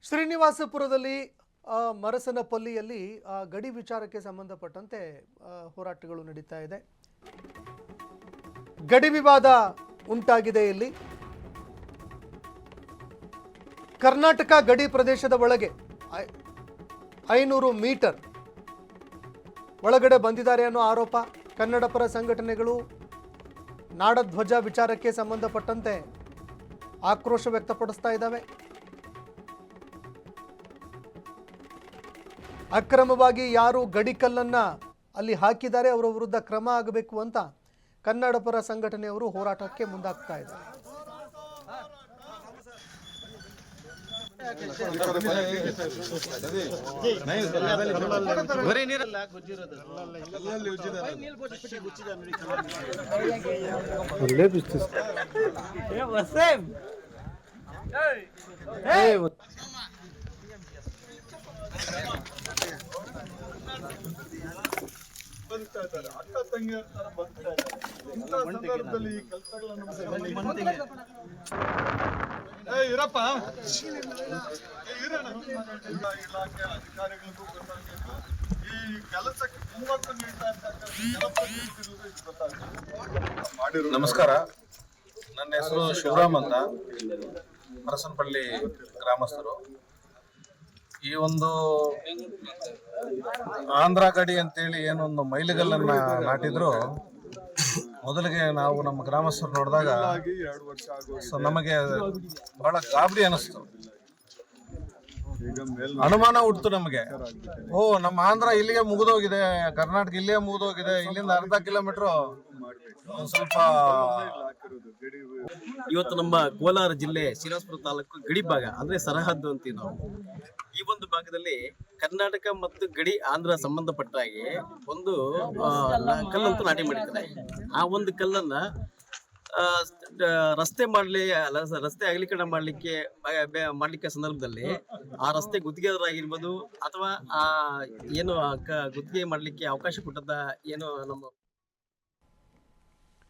ಶ್ರೀನಿವಾಸಪುರದಲ್ಲಿ ಮರಸನಪಲ್ಲಿಯಲ್ಲಿ ಗಡಿ ವಿಚಾರಕ್ಕೆ ಸಂಬಂಧಪಟ್ಟಂತೆ ಹೋರಾಟಗಳು ನಡೀತಾ ಇದೆ. ಗಡಿ ವಿವಾದ ಉಂಟಾಗಿದೆ. ಇಲ್ಲಿ ಕರ್ನಾಟಕ ಗಡಿ ಪ್ರದೇಶದ ಒಳಗೆ 500 ಮೀಟರ್ ಒಳಗಡೆ ಬಂದಿದ್ದಾರೆ ಅನ್ನೋ ಆರೋಪ. ಕನ್ನಡ ಪರ ಸಂಘಟನೆಗಳು ನಾಡಧ್ವಜ ವಿಚಾರಕ್ಕೆ ಸಂಬಂಧಪಟ್ಟಂತೆ ಆಕ್ರೋಶ ವ್ಯಕ್ತಪಡಿಸ್ತಾ ಇದ್ದಾವೆ. ಅಕ್ರಮವಾಗಿ ಯಾರು ಗಡಿಕಲ್ಲನ್ನ ಅಲ್ಲಿ ಹಾಕಿದ್ದಾರೆ ಅವರ ವಿರುದ್ಧ ಕ್ರಮ ಆಗಬೇಕು ಅಂತ ಕನ್ನಡ ಪರ ಸಂಘಟನೆಯವರು ಹೋರಾಟಕ್ಕೆ ಮುಂದಾಗ್ತಾ ಇದ್ದಾರೆ. ಅಕ್ಕ ತಂಗಿಯರ ತರ ಬರ್ತಾ ಇದ್ದಾರೆ. ಇಂಥ ಸಂದರ್ಭದಲ್ಲಿ ಈ ಕೆಲಸಗಳನ್ನು ಇರಪ್ಪ ಇಲಾಖೆ ಅಧಿಕಾರಿಗಳಿಗೂ ಗೊತ್ತಾಗಬೇಕು. ಈ ಕೆಲಸಕ್ಕೆ ಕುಮ್ಮಕ್ಕು ನೀಡ್ತಾ ಇರ್ತಕ್ಕಂಥ ನಮಸ್ಕಾರ. ನನ್ನ ಹೆಸರು ಶಿವರಾಮ್ ಅಂತ, ಮರಸನಪಲ್ಲಿ ಗ್ರಾಮಸ್ಥರು. ಈ ಒಂದು ಆಂಧ್ರ ಗಡಿ ಅಂತೇಳಿ ಏನೊಂದು ಮೈಲಿಗಲ್ಲನ್ನ ನಾಟಿದ್ರು, ಮೊದಲಿಗೆ ನಾವು ನಮ್ಮ ಗ್ರಾಮಸ್ಥರು ನೋಡಿದಾಗ ನಮಗೆ ಬಹಳ ಗಾಬರಿ ಅನಿಸ್ತು, ಅನುಮಾನ ಹುಡ್ತು ನಮಗೆ. ನಮ್ಮ ಆಂಧ್ರ ಇಲ್ಲಿಗೆ ಮುಗಿದೋಗಿದೆ, ಕರ್ನಾಟಕ ಇಲ್ಲಿಗೆ ಮುಗಿದೋಗಿದೆ, ಇಲ್ಲಿಂದ ಅರ್ಧ ಕಿಲೋಮೀಟರ್ ಸ್ವಲ್ಪ. ಇವತ್ತು ನಮ್ಮ ಕೋಲಾರ ಜಿಲ್ಲೆ ಶ್ರೀನಿವಾಸಪುರ ತಾಲೂಕು ಗಡಿ ಭಾಗ ಅಂದ್ರೆ ಸರಹದ್ದು ಅಂತೀವಿ ನಾವು. ಈ ಒಂದು ಭಾಗದಲ್ಲಿ ಕರ್ನಾಟಕ ಮತ್ತು ಗಡಿ ಆಂಧ್ರ ಸಂಬಂಧಪಟ್ಟ ಹಾಗೆ ಒಂದು ಕಲ್ಲಂತೂ ನಾಟಿ ಮಾಡಿದ್ದಾರೆ. ಆ ಒಂದು ಕಲ್ಲನ್ನ ರಸ್ತೆ ಅಗಲೀಕರಣ ಮಾಡ್ಲಿಕ್ಕೆ ಸಂದರ್ಭದಲ್ಲಿ ಆ ರಸ್ತೆ ಗುತ್ತಿಗೆದಾರರಾಗಿರ್ಬೋದು ಅಥವಾ ಏನು ಗುತ್ತಿಗೆ ಮಾಡ್ಲಿಕ್ಕೆ ಅವಕಾಶ ಕೊಟ್ಟದ ಏನು ನಮ್ಮ